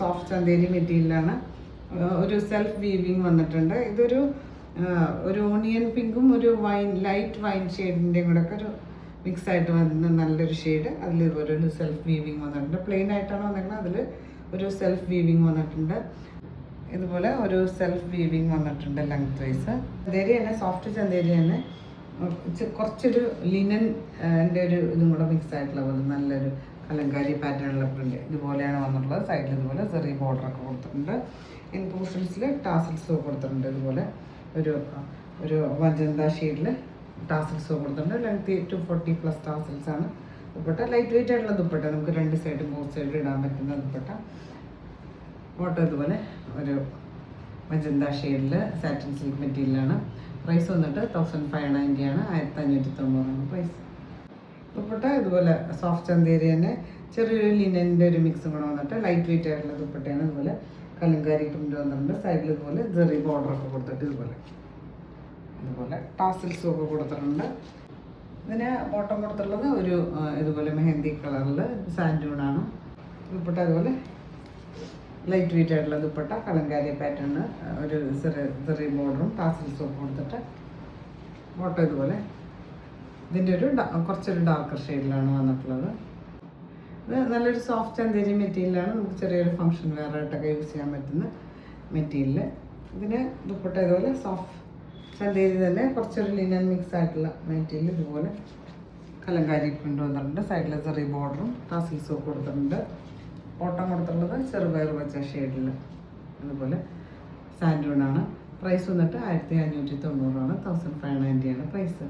Soft Chanderi മെറ്റീരിയലാണ്. ഒരു self weaving വന്നിട്ടുണ്ട്. ഇതൊരു ഒരു ഓണിയൻ പിങ്കും ഒരു ലൈറ്റ് വൈൻ ഷെയ്ഡിൻ്റെയും കൂടെ ഒക്കെ ഒരു മിക്സ് ആയിട്ട് വന്ന നല്ലൊരു ഷെയ്ഡ്. അതിൽ ഇതുപോലെ ഒരു സെൽഫ് വീവിങ് വന്നിട്ടുണ്ട്. പ്ലെയിൻ ആയിട്ടാണ് വന്നിരിക്കുന്നത്, അതിൽ ഒരു സെൽഫ് വീവിങ് വന്നിട്ടുണ്ട്. ഇതുപോലെ ഒരു സെൽഫ് വീവിങ് വന്നിട്ടുണ്ട് ലെങ്ത് വൈസ്. ചന്തേരി തന്നെ സോഫ്റ്റ് ചന്തേരി തന്നെ കുറച്ചൊരു ലിനൻ്റെ ഒരു ഇതും കൂടെ മിക്സ് ആയിട്ടുള്ള പോലെ നല്ലൊരു കലങ്കാരി പാറ്റേണുള്ള പ്രിന്റ് ഇതുപോലെയാണ് വന്നിട്ടുള്ളത്. സൈഡിൽ ഇതുപോലെ ചെറിയ ബോർഡറൊക്കെ കൊടുത്തിട്ടുണ്ട്. ഇൻ പോർഷൻസിൽ ടാസിൽസ് കൊടുത്തിട്ടുണ്ട്. ഇതുപോലെ ഒരു മജന്ത ഷെയ്ഡിൽ ടാസിൽസ് കൊടുത്തിട്ടുണ്ട്. ലെങ്ത് 240+ ടാസിൽസ് ആണ്. ദുപ്പട്ട ലൈറ്റ് വെയിറ്റ് ആയിട്ടുള്ള ദുപ്പട്ട, നമുക്ക് രണ്ട് സൈഡും ബോത്ത് സൈഡിൽ ഇടാൻ പറ്റുന്ന ദുപ്പട്ട. ഫോട്ടോ ഇതുപോലെ ഒരു മജന്ത ഷെയ്ഡിൽ സാറ്റിൻ സിൽക്ക് മെറ്റീരിയലാണ്. പ്രൈസ് വന്നിട്ട് 1590 ആണ്. 1590 പ്രൈസ്. ദുപ്പട്ട ഇതുപോലെ സോഫ്റ്റ് ചന്തേരി തന്നെ ചെറിയൊരു ലിനൻ്റെ ഒരു മിക്സും കൂടെ വന്നിട്ട് ലൈറ്റ് വെയിറ്റ് ആയിട്ടുള്ള ദുപ്പട്ടയാണ്. ഇതുപോലെ കലങ്കാരി പ്രിന്റ് വന്നിട്ടുണ്ട്. സൈഡിൽ ഇതുപോലെ ജെറി ബോർഡറൊക്കെ കൊടുത്തിട്ട് ഇതുപോലെ ടാസിൽസും ഒക്കെ കൊടുത്തിട്ടുണ്ട്. ഇതിന് ബോട്ടം കൊടുത്തിട്ടുള്ളത് ഒരു ഇതുപോലെ മെഹന്തി കളറിൽ സാൻഡൂണാണ്. ദുപ്പട്ട അതുപോലെ ലൈറ്റ് വെയിറ്റ് ആയിട്ടുള്ള ദുപ്പട്ട, കലങ്കാരി പാറ്റേണ്, ഒരു ചെറിയ ബോർഡറും ടാസിൽസും ഒക്കെ കൊടുത്തിട്ട് ബോട്ടം ഇതുപോലെ ഇതിൻ്റെ കുറച്ചൊരു ഡാർക്കർ ഷെയ്ഡിലാണ് വന്നിട്ടുള്ളത്. ഇത് നല്ലൊരു സോഫ്റ്റ് ചന്തേരി മെറ്റീരിയലാണ്. നമുക്ക് ചെറിയൊരു ഫംഗ്ഷൻ വെയർ ആയിട്ടൊക്കെ യൂസ് ചെയ്യാൻ പറ്റുന്ന മെറ്റീരിയൽ. ഇതിന് ദുപ്പട്ട ഇതുപോലെ സോഫ്റ്റ് ചന്തേരി തന്നെ കുറച്ചൊരു ലിനൻ മിക്സ് ആയിട്ടുള്ള മെറ്റീരിയൽ. ഇതുപോലെ കലങ്കാരി പ്രിന്റ് വന്നിട്ടുണ്ട്. സൈഡിൽ ചെറിയ ബോർഡറും ടാസിൽസും കൊടുത്തിട്ടുണ്ട്. ബോട്ടം കൊടുത്തിട്ടുള്ളത് ചെറുപയർ വെച്ച ഷെയ്ഡിൽ ഇതുപോലെ സാൻഡൂണാണ്. പ്രൈസ് വന്നിട്ട് 1590 ആണ്. 1590 ആണ് പ്രൈസ്.